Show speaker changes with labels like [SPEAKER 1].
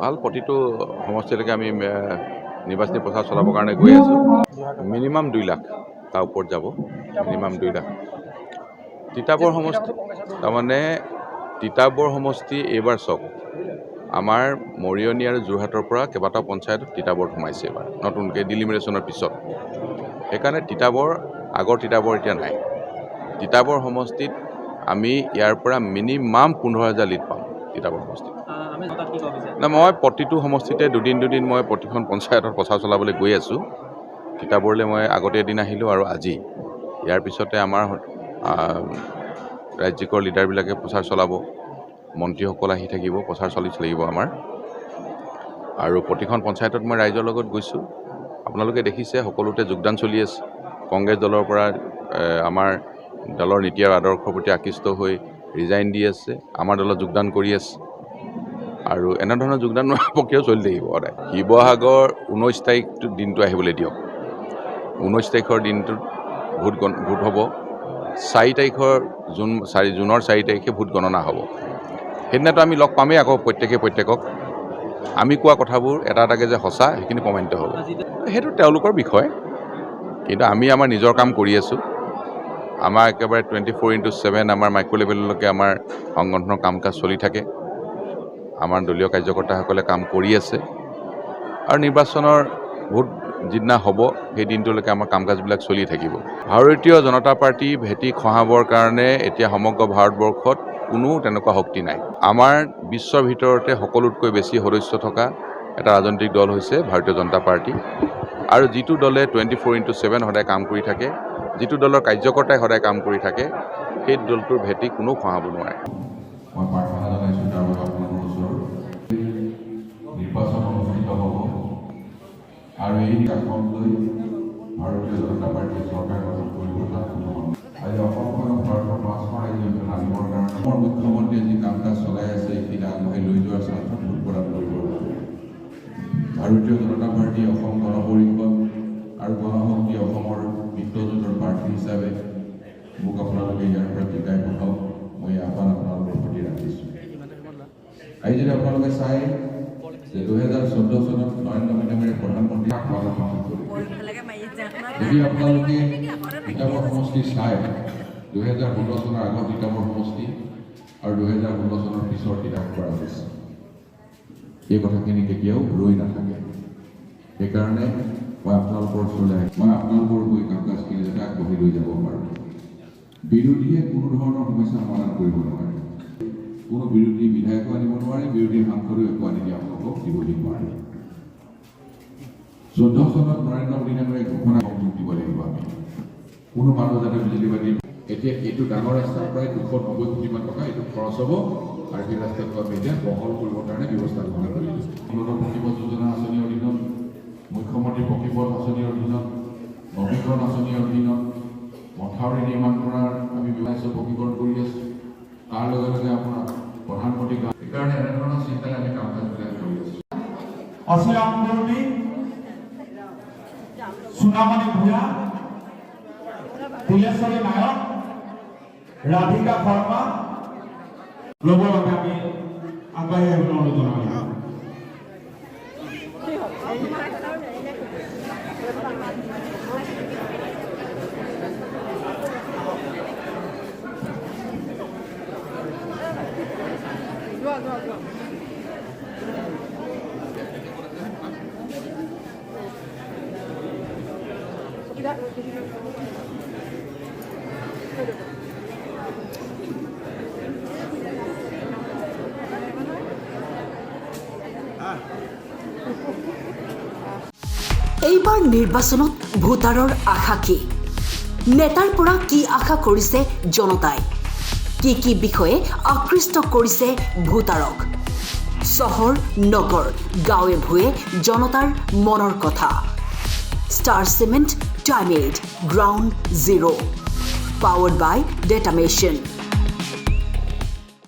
[SPEAKER 1] ভাল প্ৰতিটো সমষ্টিলৈকে আমি নিৰ্বাচনী প্ৰচাৰ চলাবৰ কাৰণে গৈ আছোঁ। মিনিমাম 2 লাখ তাৰ ওপৰত যাব, মিনিমাম 2 লাখ। তিতাবৰ সমষ্টি তাৰমানে তিতাবৰ সমষ্টি এইবাৰ চাওক, আমাৰ মৰিয়নি আৰু যোৰহাটৰ পৰা কেইবাটাও পঞ্চায়ত তিতাবৰত সোমাইছে এইবাৰ নতুনকৈ ডিলিমিনেশ্যনৰ পিছত। সেইকাৰণে তিতাবৰ আগৰ তিতাবৰ এতিয়া নাই। তিতাবৰ সমষ্টিত আমি ইয়াৰ পৰা মিনিমাম 15,000 লিড পাম তিতাবৰ সমষ্টিত। না মই প্ৰতিটো সমষ্টিতে দুদিন মই প্ৰতিখন পঞ্চায়তত প্ৰচাৰ চলাবলৈ গৈ আছোঁ। তিতাবৰলৈ মই আগতে এদিন আহিলোঁ আৰু আজি। ইয়াৰ পিছতে আমাৰ ৰাজ্যিকৰ লিডাৰবিলাকে প্ৰচাৰ চলাব, মন্ত্ৰীসকল আহি থাকিব, প্ৰচাৰ চলি থাকিব আমাৰ। আৰু প্ৰতিখন পঞ্চায়তত মই ৰাইজৰ লগত গৈছোঁ। আপোনালোকে দেখিছে সকলোতে যোগদান চলি আছে। কংগ্ৰেছ দলৰ পৰা আমাৰ দলৰ নীতি আৰু আদৰ্শৰ প্ৰতি আকৃষ্ট হৈ ৰিজাইন দি আছে, আমাৰ দলত যোগদান কৰি আছে। আৰু এনেধৰণৰ যোগদান প্ৰক্ৰিয়াও চলি থাকিব সদায়। শিৱসাগৰ 19 তাৰিখ দিনটো আহিবলৈ দিয়ক। 19 তাৰিখৰ দিনটোত ভোট হ'ব। 4 তাৰিখৰ জুনৰ 4 তাৰিখে ভোট গণনা হ'ব। সেইদিনাটো আমি লগ পামেই আকৌ প্ৰত্যেকক। আমি কোৱা কথাবোৰ এটা এটাকৈ যে সঁচা সেইখিনি প্ৰমাণিত হ'ব। সেইটো তেওঁলোকৰ বিষয়, কিন্তু আমি আমাৰ নিজৰ কাম কৰি আছোঁ। আমাৰ একেবাৰে 24/7 আমাৰ মাইক্ৰ' লেভেললৈকে আমাৰ সংগঠনৰ কাম কাজ চলি থাকে। আমাৰ দলীয় কাৰ্যকৰ্তাসকলে কাম কৰি আছে আৰু নিৰ্বাচনৰ ভোট যিদিনা হ'ব সেই দিনটোলৈকে আমাৰ কাম কাজবিলাক চলি থাকিব। ভাৰতীয় জনতা পাৰ্টি ভেটি খহাবৰ কাৰণে এতিয়া সমগ্ৰ ভাৰতবৰ্ষত কোনো তেনেকুৱা শক্তি নাই। আমাৰ বিশ্বৰ ভিতৰতে সকলোতকৈ বেছি সদস্য থকা এটা ৰাজনৈতিক দল হৈছে ভাৰতীয় জনতা পাৰ্টি। আৰু যিটো দলে 24/7 সদায় কাম কৰি থাকে, যিটো দলৰ কাৰ্যকৰ্তাই সদায় কাম কৰি থাকে, সেই দলটোৰ ভেটি কোনেও খহাব নোৱাৰে। মই প্ৰাৰ্থনা জনাইছোঁ তাৰ বাবে আপোনালোকৰ ওচৰত নিৰ্বাচন অনুষ্ঠিত হ'ব আৰু এই কামক লৈ ভাৰতীয় জনতা পাৰ্টীয়ে চৰকাৰ গঠন কৰিব তাত কোনো আজি অসমখনক ভাৰতৰ 5খন ৰাজ্য আনিবৰ কাৰণে অসমৰ মুখ্যমন্ত্ৰীয়ে যি কাম কাজ চলাই আছে এইখিনি আগবঢ়াই লৈ যোৱাৰ স্বাৰ্থত ভোট প্ৰদান কৰিবৰ বাবে ভাৰতীয় জনতা পাৰ্টী অসম গণ পৰিষদ আৰু গণশক্তি অসমৰ মিত্ৰজোঁটৰ প্ৰাৰ্থী হিচাপে মোক আপোনালোকে ইয়াৰ পৰা টিকাই পঠাওক, মই আহ্বান আপোনালোকৰ প্ৰতি ৰাখিছোঁ। আজি যদি আপোনালোকে চাই যে 2014 চনত নৰেন্দ্ৰ মোদী ডাঙৰীয়াই প্ৰধানমন্ত্ৰী যদি আপোনালোকে তিতাবৰ সমষ্টি চাই 2016 চনৰ আগৰ তিতাবৰ সমষ্টি আৰু 2016 চনৰ পিছৰ তিতাবৰ কৰা হৈছে, এই কথাখিনি কেতিয়াও ৰৈ নাথাকে। সেইকাৰণে মই আপোনালোকৰ ওচৰলৈ মই আপোনালোকৰ হৈ কাম কাজখিনি যাতে আগবাঢ়ি লৈ যাব পাৰোঁ। বিৰোধীয়ে কোনো ধৰণৰ সমস্যা সমাধান কৰিব নোৱাৰে। কোনো বিৰোধী বিধায়কো আনিব নোৱাৰে, বিৰোধী সাংসদেও একো আনি আপোনালোকক দিবহি নোৱাৰে। 14 চনত নৰেন্দ্ৰ মোদী ডাঙৰীয়াই ঘোষণা দিব লাগিব আমি কোনো মানুহ যাতে বিজুলী বাতি। এতিয়া এইটো ডাঙৰ ৰাস্তা প্ৰায় 290 কোটিমান টকা এইটো খৰচ হ'ব আৰু সেই ৰাস্তাটো আমি এতিয়া বহল কৰিবৰ কাৰণে ব্যৱস্থা গ্ৰহণ কৰিছোঁ। উন্নত পকীপথ যোজনা আঁচনিৰ অধীনত, মুখ্যমন্ত্ৰী পকীপথ আঁচনিৰ অধীনত, নৱীকৰণ আঁচনিৰ অধীনত মথাউৰি নিৰ্মাণ কৰাৰ আমি ব্যৱস্থা পকীকৰণ কৰি আছোঁ। তাৰ লগে লগে আপোনাৰ প্ৰধানমন্ত্ৰী সেইকাৰণে এনেধৰণৰ চিন্তাৰে আমি কাম কাজবিলাক কৰি আছোঁ।
[SPEAKER 2] অসীৰাম মুখাৰ্জী, সোণামণি ভূঞা, তিলেশ্বৰী নায়ক, ৰাধিকা শৰ্মা ল'বৰ বাবে আমি আগবাঢ়ি আহিবলৈ অনুৰোধ জনাইছোঁ।
[SPEAKER 3] এইবাৰ নিৰ্বাচনত ভোটাৰৰ আশা কি? নেতাৰ পৰা কি আশা কৰিছে জনতাই? কি বিষয়ে আকৃষ্ট কৰিছে ভোটাৰক? চহৰ নগৰ গাঁৱে ভূঞে জনতাৰ মনৰ কথা। Star Cement timed Ground Zero' powered by ডেটামেশ্যন।